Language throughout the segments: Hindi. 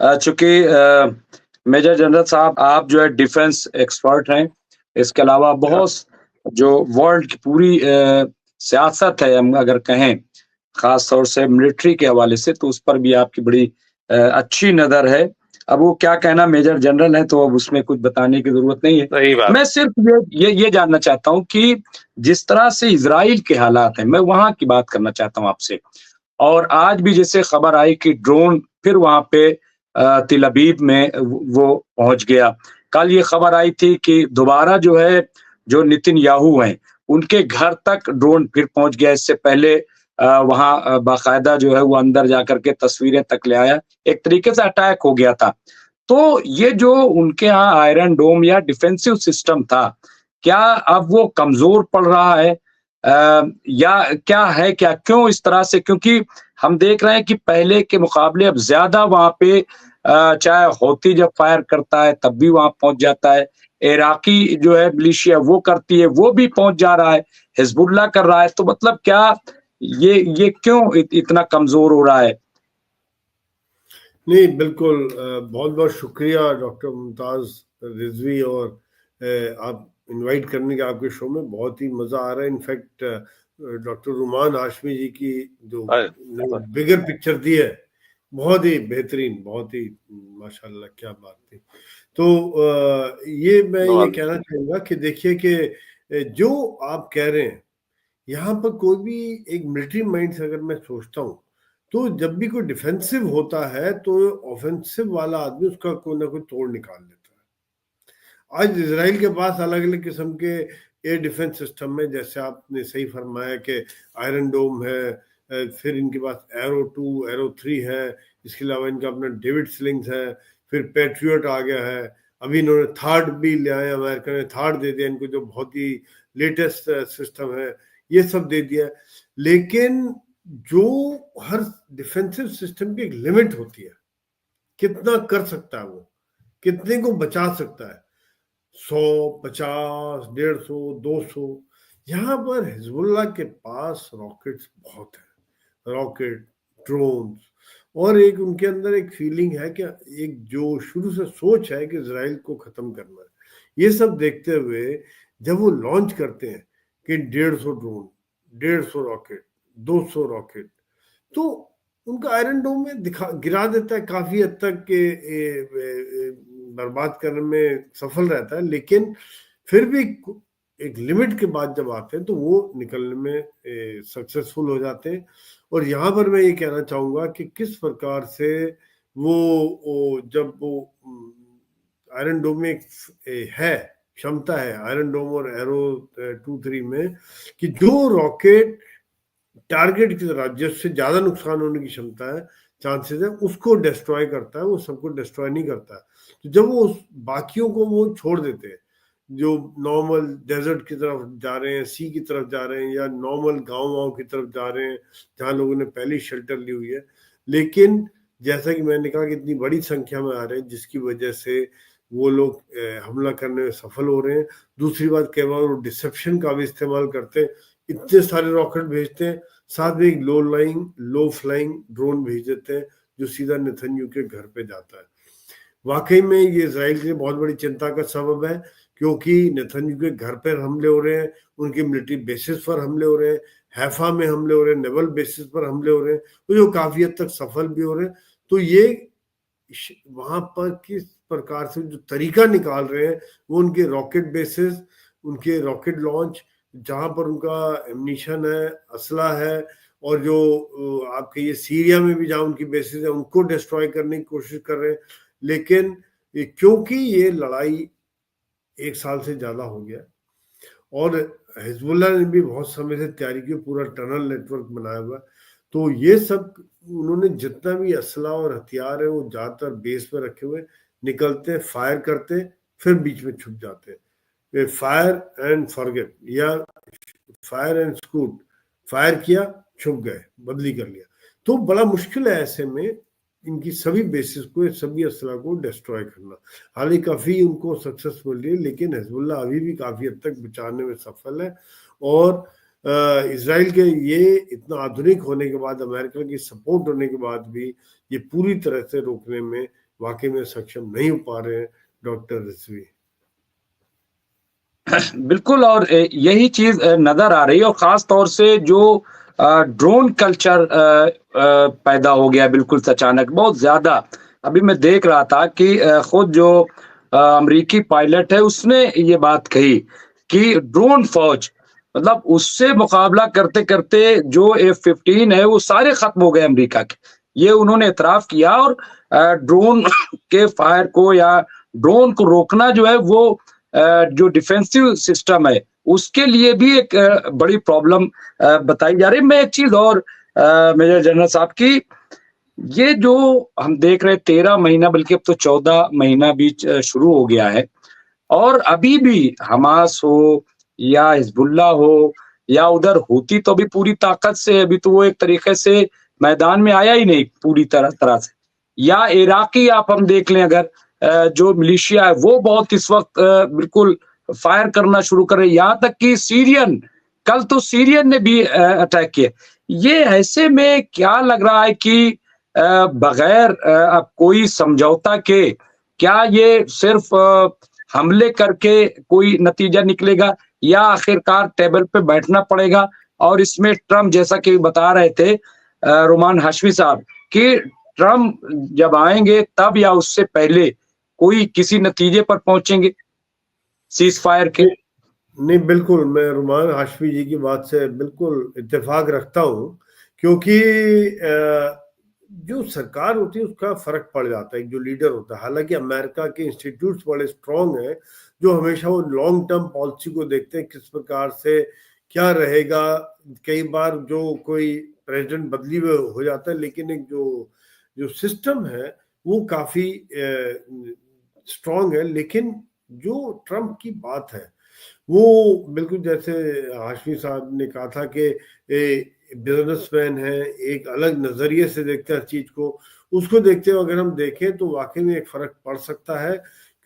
चूँकि मेजर जनरल साहब आप जो है डिफेंस एक्सपर्ट हैं, इसके अलावा हाँ, बहुत जो वर्ल्ड की पूरी सियासत है हम अगर कहें, ख़ास तौर से मिलिट्री के हवाले से तो उस पर भी आपकी बड़ी अच्छी नज़र है। अब वो क्या कहना मेजर जनरल हैं तो अब उसमें कुछ बताने की ज़रूरत नहीं है। सही बात। मैं सिर्फ़ ये जानना चाहता हूँ कि जिस तरह से इज़राइल के हालात हैं, मैं वहाँ की बात करना चाहता हूँ आपसे। और आज भी जैसे खबर आई कि ड्रोन फिर वहाँ पे तिल अबीब में वो पहुँच गया। कल ये खबर आई थी कि दोबारा जो है, जो नेतन्याहू हैं, उनके घर तक ड्रोन फिर पहुँच गया। इससे पहले वहाँ बाकायदा जो है वो अंदर जाकर के तस्वीरें तक ले आया। एक तरीके से अटैक हो गया था। तो ये जो उनके यहाँ आयरन डोम या डिफेंसिव सिस्टम था, क्या अब वो कमज़ोर पड़ रहा है? या क्या है क्या? क्यों इस तरह से? क्योंकि हम देख रहे हैं कि पहले के मुकाबले अब ज़्यादा वहाँ पे चाहे हौती जब फायर करता है तब भी वहाँ पहुँच जाता है। इराकी जो है मिलिशिया वो करती है, वो भी पहुँच जा रहा है। हिज़्बुल्लाह कर रहा है। तो मतलब क्या ये क्यों इतना कमज़ोर हो रहा है? नहीं, बिल्कुल बहुत-बहुत शुक्रिया डॉक्टर मुमताज़ रिज़वी और आप इनवाइट करने का आपके शो में बहुत ही मज़ा आ रहा है। इनफैक्ट डॉक्टर रुमान हाशमी जी की जो बिगर पिक्चर दी है, बहुत ही बेहतरीन, बहुत ही माशाल्लाह क्या बात थी। तो ये मैं ये कहना चाहूँगा कि देखिए कि जो आप कह रहे हैं, यहाँ पर कोई भी एक मिलिट्री माइंड से अगर मैं सोचता हूँ, तो जब भी कोई डिफेंसिव होता है तो ऑफेंसिव वाला आदमी उसका कोई ना कोई तोड़ निकाल लेता है। आज इजराइल के पास अलग अलग किस्म के एयर डिफेंस सिस्टम में, जैसे आपने सही फरमाया कि आयरन डोम है, फिर इनके पास एरो 2 एरो 3 है, इसके अलावा इनका अपना डेविड स्लिंग्स है, फिर पैट्रियट आ गया है, अभी इन्होंने थर्ड भी ले आए, अमेरिका ने थर्ड दे दिया इनको, जो बहुत ही लेटेस्ट सिस्टम है, ये सब दे दिया। लेकिन जो हर डिफेंसिव सिस्टम की एक लिमिट होती है, कितना कर सकता है वो, कितने को बचा सकता है, 100, 50, 150, 200। यहाँ पर हिजबुल्लाह के पास रॉकेट्स बहुत है, रॉकेट, ड्रोन, और एक उनके अंदर एक फीलिंग है कि एक जो शुरू से सोच है कि इजराइल को खत्म करना है। ये सब देखते हुए जब वो लॉन्च करते हैं कि 150 ड्रोन, 150 रॉकेट, 200 रॉकेट, तो उनका आयरन डोम में गिरा देता है, काफी हद तक के बर्बाद करने में सफल रहता है। लेकिन फिर भी एक लिमिट के बाद जब आते हैं तो वो निकलने में सक्सेसफुल हो जाते हैं। और यहाँ पर मैं ये कहना चाहूँगा कि किस प्रकार से वो जब वो आयरन डोम में है क्षमता है, आयरन डोम और एरो 2-3 में, कि जो रॉकेट टारगेट की तरह जिससे ज्यादा नुकसान होने की क्षमता है, चांसेस है, उसको डिस्ट्रॉय करता है, वो सबको डिस्ट्रॉय नहीं करता। तो जब वो बाकियों को वो छोड़ देते हैं, जो नॉर्मल डेजर्ट की तरफ जा रहे हैं, सी की तरफ जा रहे हैं, या नॉर्मल गांव की तरफ जा रहे हैं जहां लोगों ने पहले शेल्टर ली हुई है, लेकिन जैसा कि मैंने कहा कि इतनी बड़ी संख्या में आ रहे हैं जिसकी वजह से वो लोग हमला करने में सफल हो रहे हैं। दूसरी बात, कई बार वो डिसेप्शन का भी इस्तेमाल करते हैं, इतने सारे रॉकेट भेजते हैं, साथ में एक लो फ्लाइंग ड्रोन भेज देते हैं जो सीधा नेतन्याहू के घर पे जाता है। वाकई में ये इजराइल के लिए बहुत बड़ी चिंता का सबब है, क्योंकि नेतन्याहू के घर पर हमले हो रहे हैं, उनके मिलिट्री बेसिस पर हमले हो रहे हैं, हैफा में हमले हो रहे हैं, नेवल बेसिस पर हमले हो रहे हैं, तो जो काफी हद तक सफल भी हो रहे हैं। तो ये वहां पर किस प्रकार से जो तरीका निकाल रहे हैं, वो उनके रॉकेट बेसिस, उनके रॉकेट लॉन्च, जहां पर उनका एम्यूनिशन है, असला है, और जो आप कहिए सीरिया में भी जहां उनकी बेसिस है, उनको डिस्ट्रॉय करने की कोशिश कर रहे हैं। लेकिन क्योंकि ये लड़ाई 1 साल से ज्यादा हो गया और हिजबुल्लाह ने भी बहुत समय से तैयारी की, पूरा टनल नेटवर्क बनाया हुआ, तो ये सब उन्होंने जितना भी असला और हथियार है वो ज्यादातर बेस पे रखे हुए, निकलते फायर करते फिर बीच में छुप जाते, फायर एंड फॉरगेट या फायर एंड स्कूट, फायर किया छुप गए, बदली कर लिया। तो बड़ा मुश्किल है ऐसे में इनकी सभी बेसिस को, सभी असला को डिस्ट्रॉय करना। हालांकि काफ़ी उनको सक्सेस मिल रही है, लेकिन हिजबुल्लाह अभी भी काफ़ी हद तक बचाने में सफल है। और इसराइल के ये इतना आधुनिक होने के बाद, अमेरिका की सपोर्ट होने के बाद भी ये पूरी तरह से रोकने में वाकई में सक्षम नहीं हो पा रहे हैं डॉक्टर रिजवी। बिल्कुल, और यही चीज नजर आ रही है, और खास तौर से जो ड्रोन कल्चर पैदा हो गया बिल्कुल अचानक, बहुत ज्यादा। अभी मैं देख रहा था कि खुद जो अमेरिकी पायलट है उसने ये बात कही कि ड्रोन फौज, मतलब उससे मुकाबला करते करते जो F-15 है वो सारे खत्म हो गए अमेरिका के, ये उन्होंने एतराफ किया। और ड्रोन के फायर को या ड्रोन को रोकना जो है वो जो डिफेंसिव सिस्टम है उसके लिए भी एक बड़ी प्रॉब्लम बताई जा रही है। मैं एक चीज और मेजर जनरल साहब की, ये जो हम देख रहे हैं 13 महीना बल्कि अब तो 14 महीना बीच शुरू हो गया है, और अभी भी हमास हो या हिजबुल्लाह हो या उधर हूती तो अभी पूरी ताकत से, अभी तो वो एक तरीके से मैदान में आया ही नहीं पूरी तरह से। या इराकी आप हम देख लें, अगर जो मिलिशिया है वो बहुत इस वक्त बिल्कुल फायर करना शुरू कर रहे हैं, यहाँ तक कि सीरियन, कल तो सीरियन ने भी अटैक किए। ये ऐसे में क्या लग रहा है कि बगैर अब कोई समझौता के क्या ये सिर्फ हमले करके कोई नतीजा निकलेगा, या आखिरकार टेबल पे बैठना पड़ेगा? और इसमें ट्रम्प, जैसा कि बता रहे थे रोमान हाशमी साहब, कि ट्रम्प जब आएंगे तब या उससे पहले कोई किसी नतीजे पर पहुंचेंगे सीज फायर के? नहीं, बिल्कुल मैं रुमान हाशमी जी की बात से बिल्कुल इत्तेफाक रखता हूँ, क्योंकि जो सरकार होती है उसका फर्क पड़ जाता है, जो लीडर होता है। हालांकि अमेरिका के इंस्टीट्यूट्स बड़े स्ट्रांग हैं, जो हमेशा वो लॉन्ग टर्म पॉलिसी को देखते हैं, किस प्रकार से क्या रहेगा। कई बार जो कोई प्रेसिडेंट बदली हुए हो जाता है, लेकिन एक जो जो सिस्टम है वो काफी स्ट्रांग है। लेकिन जो ट्रम्प की बात है वो बिल्कुल जैसे हाशमी साहब ने कहा था कि बिजनेसमैन है, एक अलग नजरिए से देखते हैं हर चीज को। उसको देखते हुए अगर हम देखें तो वाकई में एक फर्क पड़ सकता है,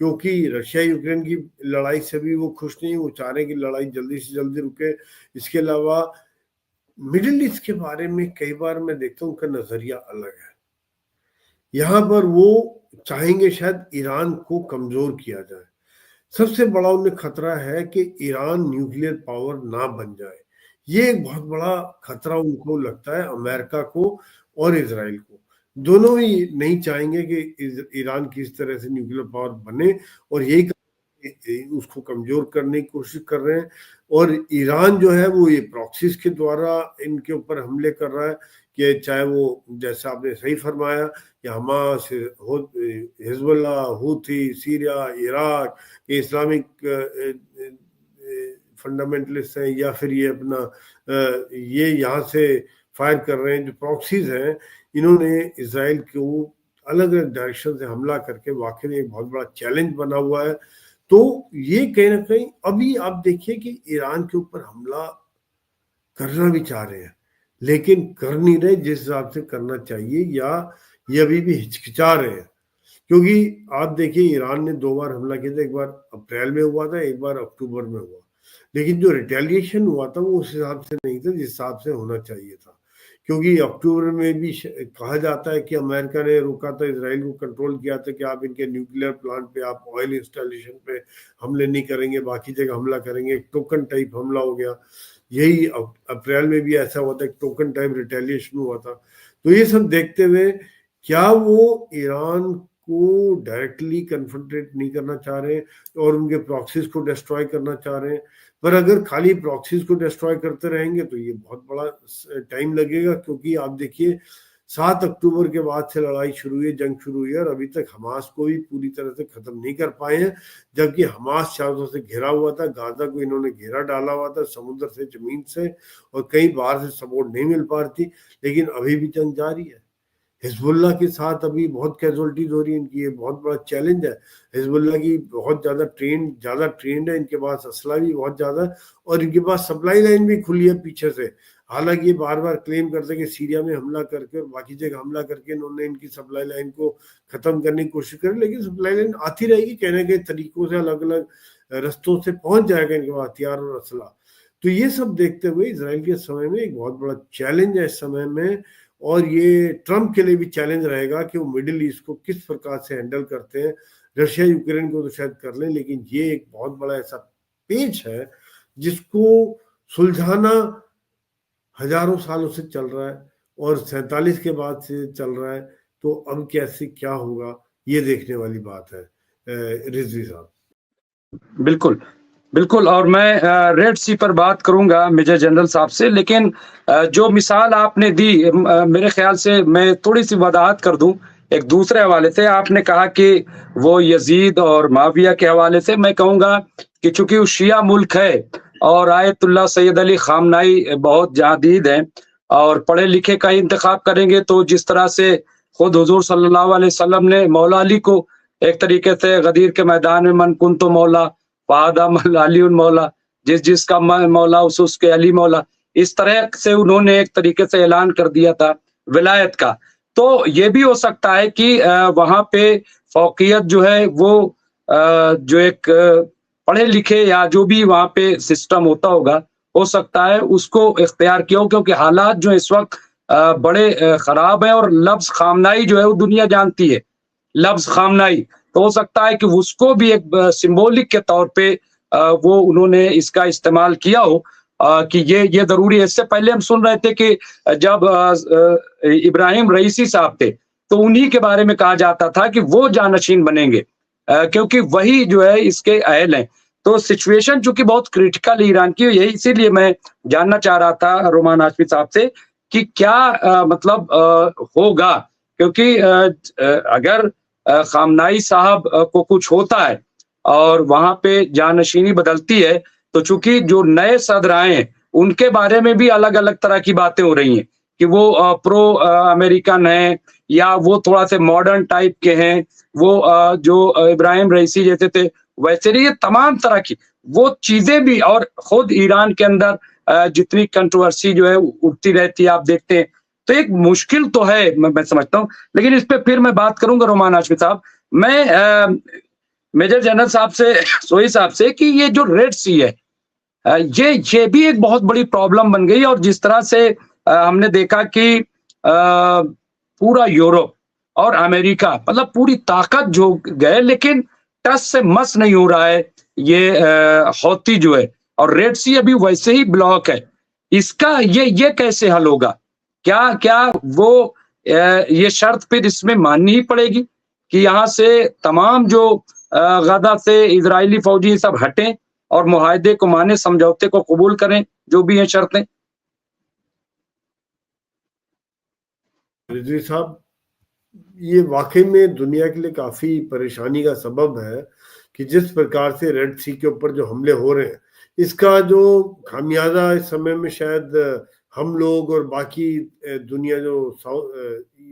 क्योंकि रशिया यूक्रेन की लड़ाई से भी वो खुश नहीं, वो चाह रहे हैं कि लड़ाई जल्दी से जल्दी रुके। इसके अलावा मिडिल ईस्ट के बारे में कई बार मैं देखता हूँ उनका नजरिया अलग है। यहाँ पर वो चाहेंगे शायद ईरान को कमजोर किया जाए। सबसे बड़ा उन्हें खतरा है कि ईरान न्यूक्लियर पावर ना बन जाए। ये एक बहुत बड़ा खतरा उनको लगता है, अमेरिका को और इजराइल को। दोनों ही नहीं चाहेंगे कि ईरान किस तरह से न्यूक्लियर पावर बने, और यही उसको कमजोर करने की कोशिश कर रहे हैं। और ईरान जो है वो ये प्रॉक्सीज के द्वारा इनके ऊपर हमले कर रहा है, कि चाहे वो जैसा आपने सही फरमाया कि Hamas, Hezbollah, Houthi, Syria, Iraq के इस्लामिक फंडामेंटलिस्ट हैं, या फिर ये अपना ये यहाँ से फायर कर रहे हैं। जो प्रॉक्सीज हैं इन्होंने इसराइल को अलग अलग डायरेक्शन से हमला करके वाकई में एक बहुत बड़ा चैलेंज बना हुआ है। तो ये कहीं ना कहीं अभी आप देखिए कि ईरान के ऊपर हमला करना भी चाह रहे हैं, लेकिन कर नहीं रहे जिस हिसाब से करना चाहिए, या ये अभी भी हिचकिचा रहे हैं। क्योंकि आप देखिए ईरान ने 2 बार हमला किया था, एक बार अप्रैल में हुआ था, एक बार अक्टूबर में हुआ। लेकिन जो रिटेलिएशन हुआ था वो उस हिसाब से नहीं था जिस हिसाब से होना चाहिए था। क्योंकि अक्टूबर में भी कहा जाता है कि अमेरिका ने रोका था, इसराइल को कंट्रोल किया था कि आप इनके न्यूक्लियर प्लांट पे, आप ऑयल इंस्टॉलेशन पे हमले नहीं करेंगे, बाकी जगह हमला करेंगे। एक टोकन टाइप हमला हो गया। यही अप्रैल में भी ऐसा हुआ था, एक टोकन टाइप रिटेलिएशन हुआ था। तो ये सब देखते हुए क्या वो ईरान को डायरेक्टली कन्फ्रंटेट नहीं करना चाह रहे और उनके प्रॉक्सीज को डिस्ट्रॉय करना चाह रहे हैं। पर अगर खाली प्रॉक्सीज को डिस्ट्रॉय करते रहेंगे तो ये बहुत बड़ा टाइम लगेगा, क्योंकि आप देखिए 7 अक्टूबर के बाद से लड़ाई शुरू हुई, जंग शुरू हुई, और अभी तक हमास को भी पूरी तरह से खत्म नहीं कर पाए हैं। जबकि हमास चारों से घिरा हुआ था, गाजा को इन्होंने घेरा डाला हुआ था समुद्र से, जमीन से, और कई बाहर से सपोर्ट नहीं मिल पा रही थी। लेकिन अभी भी जंग जारी है। हिजबुल्लाह के साथ अभी बहुत कैजुअलिटीज हो रही है इनकी, ये बहुत बड़ा चैलेंज है। हिजबुल्लाह की बहुत ज़्यादा ट्रेंड है, इनके पास असला भी बहुत ज़्यादा है, और इनके पास सप्लाई लाइन भी खुली है पीछे से। हालांकि ये बार बार क्लेम करते हैं कि सीरिया में हमला करके और बाकी जगह हमला करके इन्होंने इनकी सप्लाई लाइन को ख़त्म करने की कोशिश करी, लेकिन सप्लाई लाइन आती रहेगी, कहने के तरीकों से अलग अलग रस्तों से पहुँच जाएगा इनके पास हथियार और असला। तो ये सब देखते हुए इसराइल के समय में एक बहुत बड़ा चैलेंज है इस समय में, और ये ट्रम्प के लिए भी चैलेंज रहेगा कि वो मिडिल ईस्ट को किस प्रकार से हैंडल करते हैं। रशिया यूक्रेन को तो शायद कर लें, लेकिन ये एक बहुत बड़ा ऐसा पेच है जिसको सुलझाना हजारों सालों से चल रहा है और 47 के बाद से चल रहा है। तो अब कैसे क्या होगा ये देखने वाली बात है रिजवी साहब। बिल्कुल, बिल्कुल। और मैं रेड सी पर बात करूँगा मेजर जनरल साहब से, लेकिन जो मिसाल आपने दी मेरे ख़्याल से मैं थोड़ी-सी वज़ाहत कर दूँ एक दूसरे हवाले से। आपने कहा कि वो यज़ीद और मुआविया के हवाले से, मैं कहूँगा कि चूँकि वो शिया मुल्क है और आयतुल्लाह सैयद अली ख़ामनाई बहुत जादीद हैं और पढ़े-लिखे का ही इंतख़ाब करेंगे, तो जिस तरह से खुद हुज़ूर सल्लल्लाहु अलैहि वसल्लम ने मौला अली को एक तरीके से गदीर के मैदान में मन कुंतु मौला फ़ादा मल अलीउन मौला, जिसका मौला उसके अली मौला, इस तरह से उन्होंने एक तरीके से ऐलान कर दिया था विलायत का। तो ये भी हो सकता है कि वहाँ पे फ़ौक़ियत जो है वो जो एक पढ़े लिखे या जो भी वहाँ पे सिस्टम होता होगा, हो सकता है उसको इख्तियार किया हो, क्योंकि हालात जो इस वक़्त बड़े ख़राब हैं और लफ्ज़ ख़ामनाई जो है वो दुनिया जानती है। लफ्ज़ ख़ामनाई, तो हो सकता है कि उसको भी एक सिंबॉलिक के तौर पे वो उन्होंने इसका इस्तेमाल किया हो कि ये ज़रूरी है। इससे पहले हम सुन रहे थे कि जब इब्राहिम रईसी साहब थे, तो उन्हीं के बारे में कहा जाता था कि वो जानशीन बनेंगे क्योंकि वही जो है इसके अहल हैं। तो सिचुएशन चूँकि बहुत क्रिटिकल है ईरान की, यही इसीलिए मैं जानना चाह रहा था रोमान हाशमी साहब से कि क्या मतलब होगा? क्योंकि अगर ख़ामनाई साहब को कुछ होता है और वहाँ पे जानशीनी बदलती है, तो चूँकि जो नए सदर आए हैं, उनके बारे में भी अलग-अलग तरह की बातें हो रही हैं कि वो प्रो अमेरिकन हैं या वो थोड़ा-से मॉडर्न टाइप के हैं। वो जो इब्राहिम रईसी जैसे थे, वैसे नहीं, ये तमाम तरह की वो चीज़ें भी। और खुद ईरान के अंदर जितनी कंट्रोवर्सी जो है उठती रहती है, आप देखते हैं। तो एक मुश्किल तो है, मैं समझता हूँ, लेकिन इस पे फिर मैं बात करूँगा रोमान हाशमी साहब। मैं मेजर जनरल साहब से सोई साहब से कि ये जो रेड सी है ये भी एक बहुत बड़ी प्रॉब्लम बन गई। और जिस तरह से हमने देखा कि पूरा यूरोप और अमेरिका मतलब पूरी ताकत जो गए, लेकिन टस से मस नहीं हो रहा है ये हौती जो है, और रेड सी अभी वैसे ही ब्लॉक है। इसका ये कैसे हल होगा? क्या वो ये शर्त फिर इसमें माननी ही पड़ेगी कि यहाँ से तमाम जो गजा से इजरायली फौजी सब हटें और मुआहदे को माने, समझौते को कबूल करें, जो भी हैं शर्तें? रिजवी साहब, ये वाकई में दुनिया के लिए काफी परेशानी का सबब है कि जिस प्रकार से रेड सी के ऊपर जो हमले हो रहे हैं, इसका जो खामियाजा इस समय में शायद हम लोग और बाकी दुनिया जो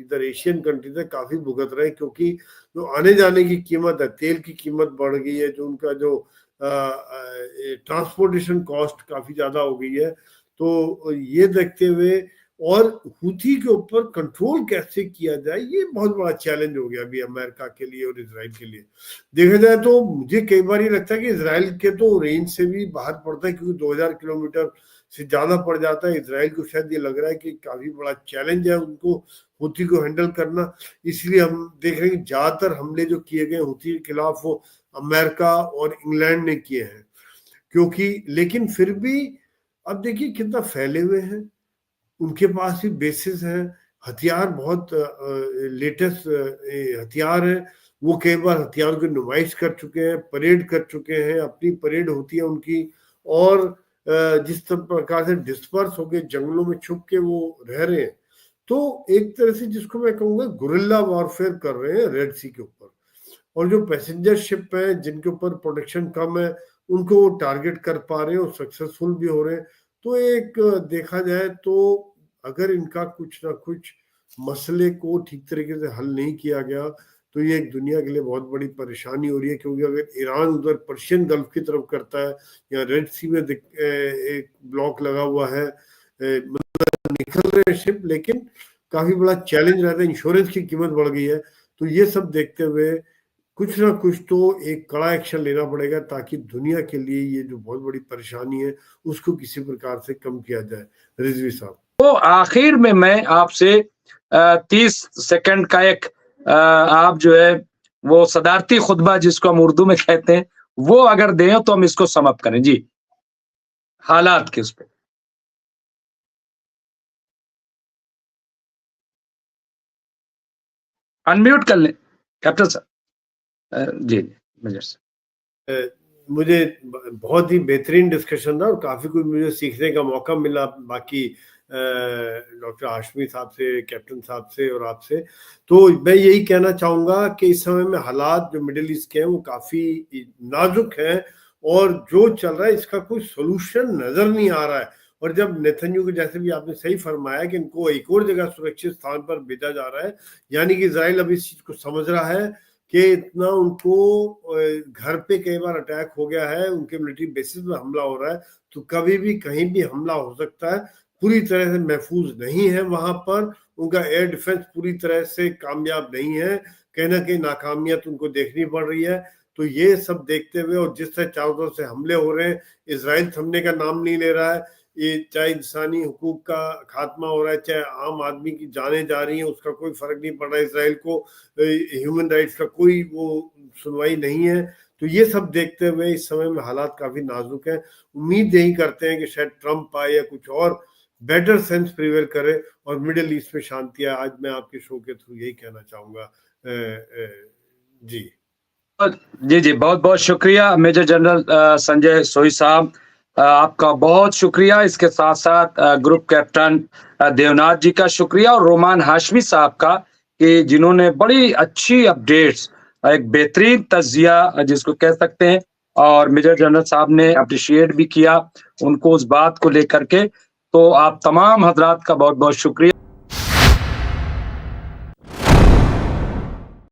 इधर एशियन कंट्रीज है काफी भुगत रहे हैं, क्योंकि जो आने जाने की कीमत है, तेल की कीमत बढ़ गई है, जो उनका जो ट्रांसपोर्टेशन कॉस्ट काफी ज्यादा हो गई है। तो ये देखते हुए और हुथी के ऊपर कंट्रोल कैसे किया जाए, ये बहुत बड़ा चैलेंज हो गया अभी अमेरिका के लिए और इजराइल के लिए। देखा जाए तो मुझे कई बार ये लगता है कि इजराइल के तो रेंज से भी बाहर पड़ता है, क्योंकि 2000 किलोमीटर से ज्यादा पड़ जाता है। इजराइल को शायद ये लग रहा है कि काफी बड़ा चैलेंज है उनको हुथी को हैंडल करना। इसलिए हम देख रहे हैं कि ज्यादातर हमले जो किए गए हुथी के खिलाफ वो अमेरिका और इंग्लैंड ने किए हैं, क्योंकि लेकिन फिर भी अब देखिए कितना फैले हुए हैं, उनके पास भी बेसिस हैं, हथियार बहुत लेटेस्ट हथियार हैं। वो कई बार हथियारों की नुमाइश कर चुके हैं, परेड कर चुके हैं, अपनी परेड होती है उनकी। और जिस प्रकार से डिस्पर्स होके जंगलों में छुप के वो रह रहे हैं, तो एक तरह से जिसको मैं कहूँगा गुरिल्ला वॉरफेयर कर रहे हैं रेड सी के ऊपर। और जो पैसेंजर शिप है जिनके ऊपर प्रोटेक्शन कम है, उनको वो टारगेट कर पा रहे हैं और सक्सेसफुल भी हो रहे हैं। तो एक देखा जाए तो अगर इनका कुछ ना कुछ मसले को ठीक तरीके से हल नहीं किया गया, तो ये एक दुनिया के लिए बहुत बड़ी परेशानी हो रही है। क्योंकि अगर ईरान उधर पर्शियन गल्फ की तरफ करता है या रेड सी में एक ब्लॉक लगा हुआ है, मतलब निकल रहे हैं शिप, लेकिन काफी बड़ा चैलेंज रहता है, इंश्योरेंस की कीमत बढ़ गई है। तो ये सब देखते हुए कुछ ना कुछ तो एक कड़ा एक्शन लेना पड़ेगा, ताकि दुनिया के लिए ये जो बहुत बड़ी परेशानी है उसको किसी प्रकार से कम किया जाए। रिजवी साहब, तो आखिर में मैं आपसे 30 सेकंड का एक आप जो है वो सदारती खुतबा जिसको हम उर्दू में कहते हैं, वो अगर दें तो हम इसको समअप करें जी, हालात के उस पे। अनम्यूट कर लें कैप्टन साहब। जी मेजर साहब। मुझे बहुत ही बेहतरीन डिस्कशन था और काफी कुछ मुझे सीखने का मौका मिला, बाकी डॉक्टर हाशमी साहब से, कैप्टन साहब से और आपसे। तो मैं यही कहना चाहूंगा कि इस समय में हालात जो मिडिल ईस्ट के हैं वो काफी नाजुक हैं और जो चल रहा है इसका कोई सोल्यूशन नजर नहीं आ रहा है। और जब नेतन्याहू के, जैसे भी आपने सही फरमाया कि इनको एक और जगह सुरक्षित स्थान पर भेजा जा रहा है, यानी कि इजराइल अब इस चीज को समझ रहा है कि इतना उनको घर पे कई बार अटैक हो गया है, उनके मिलिट्री बेसिस पे हमला हो रहा है, तो कभी भी कहीं भी हमला हो सकता है। पूरी तरह से महफूज नहीं है वहां पर, उनका एयर डिफेंस पूरी तरह से कामयाब नहीं है, कहीं ना कहीं नाकामियत उनको देखनी पड़ रही है। तो ये सब देखते हुए और जिस तरह चारों तरफ से हमले हो रहे हैं, इजराइल थमने का नाम नहीं ले रहा है, ये चाहे इंसानी हुकूक का खात्मा हो रहा है, चाहे आम आदमी की जानें जा रही हैं, उसका कोई फर्क नहीं पड़ रहा है, इजराइल को ह्यूमन राइट्स का कोई वो सुनवाई नहीं है। तो ये सब देखते हुए इस समय में हालात काफी नाजुक हैं। उम्मीद यही करते हैं कि शायद ट्रम्प आए या कुछ और बेटर सेंस प्रिवेल करे और मिडिल ईस्ट में शांति आए। आज मैं आपके शो के थ्रू यही कहना चाहूंगा। जी जी जी, बहुत बहुत शुक्रिया मेजर जनरल संजय सोई साहब, आपका बहुत शुक्रिया। इसके साथ साथ ग्रुप कैप्टन देवनाथ जी का शुक्रिया और रोमान हाशमी साहब का, कि जिन्होंने बड़ी अच्छी अपडेट्स, एक बेहतरीन तज्जिया जिसको कह सकते हैं, और मेजर जनरल साहब ने अप्रिशिएट भी किया उनको उस बात को लेकर के। तो आप तमाम हजरात का बहुत बहुत शुक्रिया।